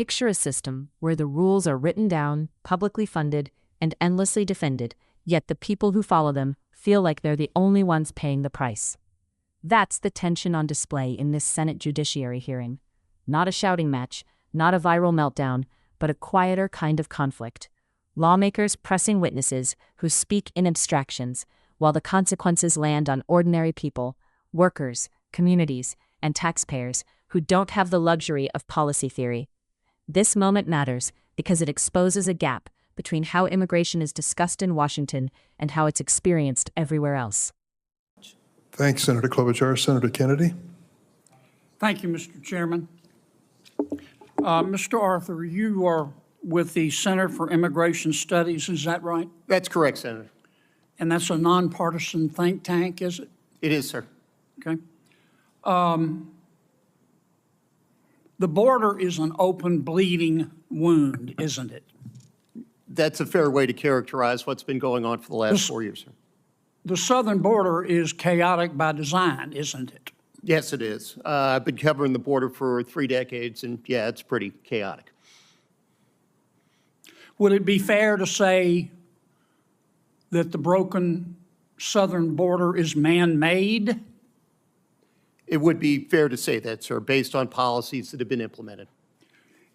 Picture a system where the rules are written down, publicly funded, and endlessly defended, yet the people who follow them feel like they're the only ones paying the price. That's the tension on display in this Senate Judiciary hearing. Not a shouting match, not a viral meltdown, but a quieter kind of conflict. Lawmakers pressing witnesses who speak in abstractions, while the consequences land on ordinary people, workers, communities, and taxpayers who don't have the luxury of policy theory. This moment matters because it exposes a gap between how immigration is discussed in Washington and how it's experienced everywhere else. Thanks, Senator Klobuchar. Senator Kennedy. Thank you, Mr. Chairman. Mr. Arthur, you are with the Center for Immigration Studies, is that right? That's correct, Senator. And that's a nonpartisan think tank, is it? It is, sir. Okay. The border is an open, bleeding wound, isn't it? That's a fair way to characterize what's been going on for the last 4 years, sir. The southern border is chaotic by design, isn't it? Yes, it is. I've been covering the border for 3 decades, and yeah, it's pretty chaotic. Would it be fair to say that the broken southern border is man-made? It would be fair to say that, sir, based on policies that have been implemented.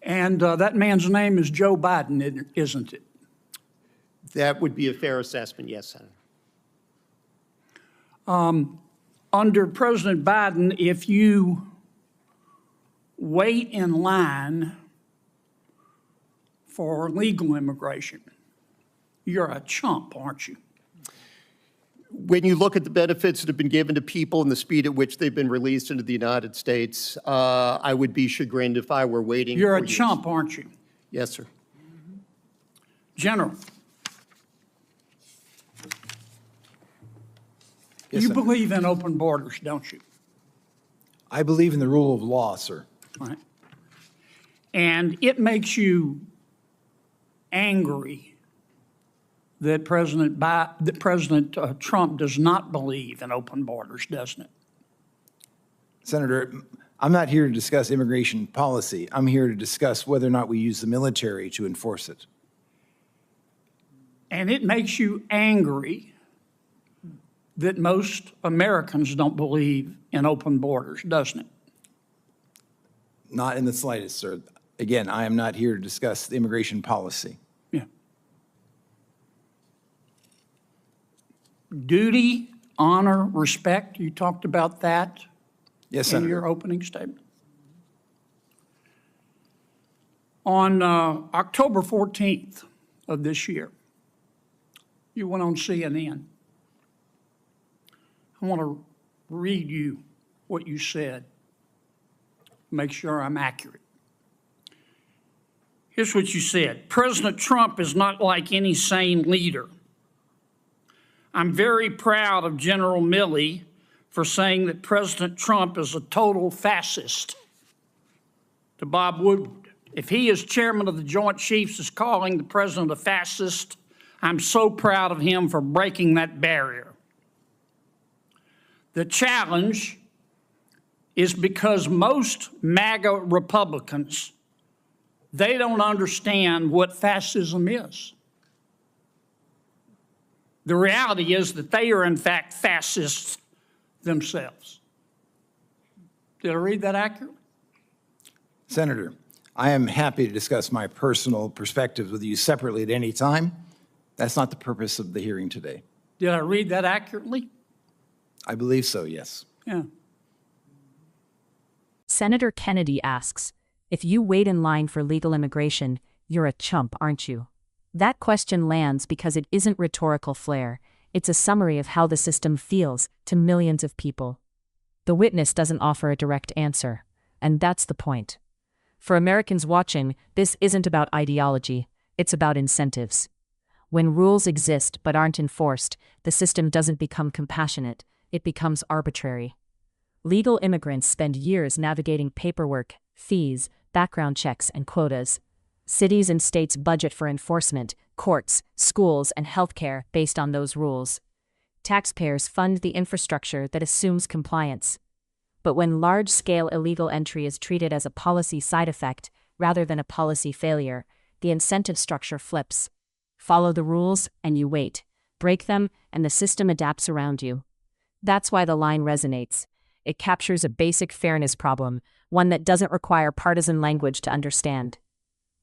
And that man's name is Joe Biden, isn't it? That would be a fair assessment, yes, Senator. Under President Biden, if you wait in line for legal immigration, you're a chump, aren't you? When you look at the benefits that have been given to people and the speed at which they've been released into the United States, I would be chagrined if I were waiting. You're a chump, aren't you? Yes, sir. General. Yes, You sir. believe in open borders, don't you? I believe in the rule of law, sir. Right. And it makes you angry that President Trump does not believe in open borders, doesn't it? Senator, I'm not here to discuss immigration policy. I'm here to discuss whether or not we use the military to enforce it. And it makes you angry that most Americans don't believe in open borders, doesn't it? Not in the slightest, sir. Again, I am not here to discuss the immigration policy. Yeah. Duty, honor, respect, you talked about that Yes, in Senator. your opening statement. On October 14th of this year, you went on CNN. I want to read you what you said, make sure I'm accurate. Here's what you said. President Trump is not like any sane leader. I'm very proud of General Milley for saying that President Trump is a total fascist. To Bob Woodward, if he, as chairman of the Joint Chiefs, is calling the president a fascist, I'm so proud of him for breaking that barrier. The challenge is because most MAGA Republicans, they don't understand what fascism is. The reality is that they are, in fact, fascists themselves. Did I read that accurately? Senator, I am happy to discuss my personal perspectives with you separately at any time. That's not the purpose of the hearing today. Did I read that accurately? I believe so, yes. Yeah. Senator Kennedy asks, if you wait in line for legal immigration, you're a chump, aren't you? That question lands because it isn't rhetorical flair. It's a summary of how the system feels to millions of people. The witness doesn't offer a direct answer, and that's the point. For Americans watching, this isn't about ideology, it's about incentives. When rules exist but aren't enforced, the system doesn't become compassionate, it becomes arbitrary. Legal immigrants spend years navigating paperwork, fees, background checks, and quotas. Cities and states budget for enforcement, courts, schools, and healthcare based on those rules. Taxpayers fund the infrastructure that assumes compliance. But when large-scale illegal entry is treated as a policy side effect, rather than a policy failure, the incentive structure flips. Follow the rules, and you wait. Break them, and the system adapts around you. That's why the line resonates. It captures a basic fairness problem, one that doesn't require partisan language to understand.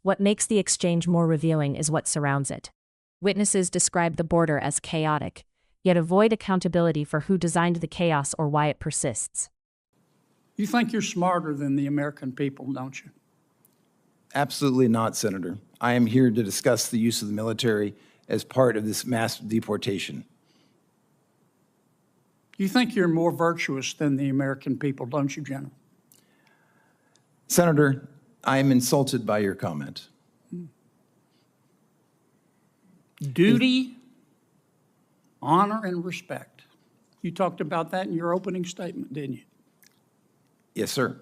What makes the exchange more revealing is what surrounds it. Witnesses describe the border as chaotic, yet avoid accountability for who designed the chaos or why it persists. You think you're smarter than the American people, don't you? Absolutely not, Senator. I am here to discuss the use of the military as part of this mass deportation. You think you're more virtuous than the American people, don't you, General? Senator, I am insulted by your comment. Duty, honor, and respect. You talked about that in your opening statement, didn't you? Yes, sir.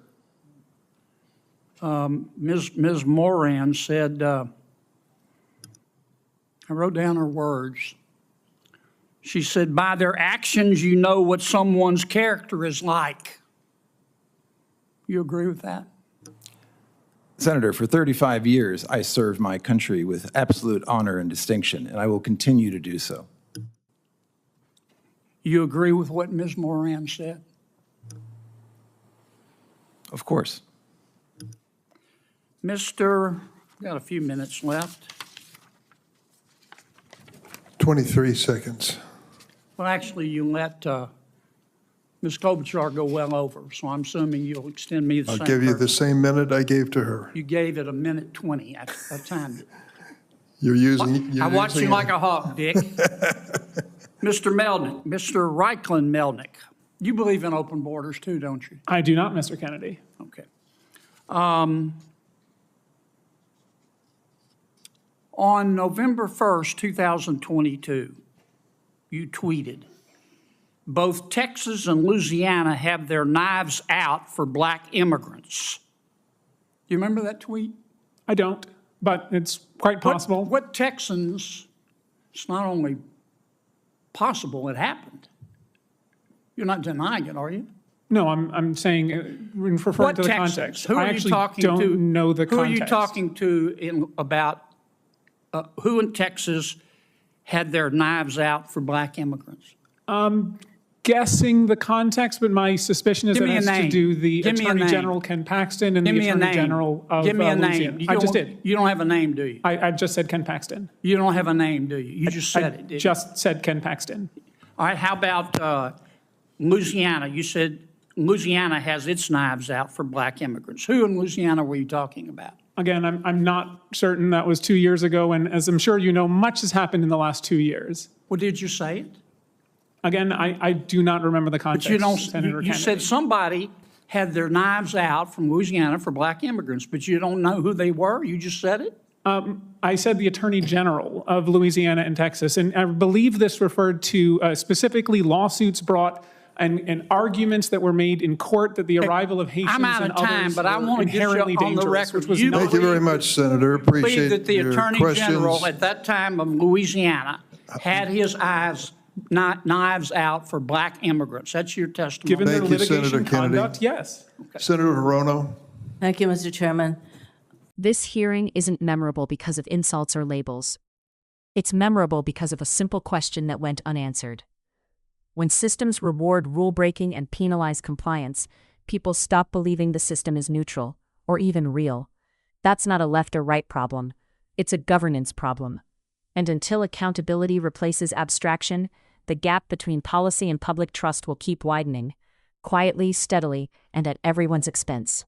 Ms. Moran said, I wrote down her words. She said, by their actions, you know what someone's character is like. You agree with that? Senator, for 35 years, I served my country with absolute honor and distinction, and I will continue to do so. You agree with what Ms. Moran said? Of course. Mr., we've got a few minutes left. 23 seconds. Well, actually, you let Ms. Klobuchar go well over, so I'm assuming you'll extend me the I'll same. give you the courtesy. same minute I gave to her. You gave it a minute 20. I timed it. You're using. I watched you using like a hawk, Dick. Mr. Melnick, Mr. Reichlin Melnick, you believe in open borders too, don't you? I do not, Mr. Kennedy. Okay. On November 1st, 2022, you tweeted, both Texas and Louisiana have their knives out for black immigrants. Do you remember that tweet? I don't, but it's quite possible. What Texans, it's not only possible, it happened. You're not denying it, are you? No, I'm saying, referring What to the Texans? context. Who I are you actually talking don't to? know the Who context. are you talking to about who in Texas had their knives out for black immigrants? Guessing the context, but my suspicion is Give that me it a has to name. do the Give me a Attorney name. General Ken Paxton and Give the me a Attorney name. General of Give me a Louisiana. name. I just did. You don't have a name, do you? I just said Ken Paxton. You don't have a name, do you? You just said it, didn't you? Just said Ken Paxton. All right, how about Louisiana? You said Louisiana has its knives out for black immigrants. Who in Louisiana were you talking about? Again, I'm not certain. That was 2 years ago, and as I'm sure you know, much has happened in the last 2 years. Well, did you say it? Again, I do not remember the context, But you don't. Senator You Kennedy. said somebody had their knives out from Louisiana for black immigrants, but you don't know who they were? You just said it? I said the Attorney General of Louisiana and Texas, and I believe this referred to specifically lawsuits brought and arguments that were made in court that the arrival of Haitians I'm out and of time, others but I were want to get you inherently on the dangerous, record. which was You not. Thank you very much, Senator. Believe Appreciate that the your Attorney questions. General at that time of Louisiana had his knives out for black immigrants. That's your testimony. Given their Thank you, litigation Senator Kennedy. conduct, yes. Senator Hirono. Thank you, Mr. Chairman. This hearing isn't memorable because of insults or labels. It's memorable because of a simple question that went unanswered. When systems reward rule-breaking and penalize compliance, people stop believing the system is neutral, or even real. That's not a left or right problem. It's a governance problem. And until accountability replaces abstraction, the gap between policy and public trust will keep widening, quietly, steadily, and at everyone's expense.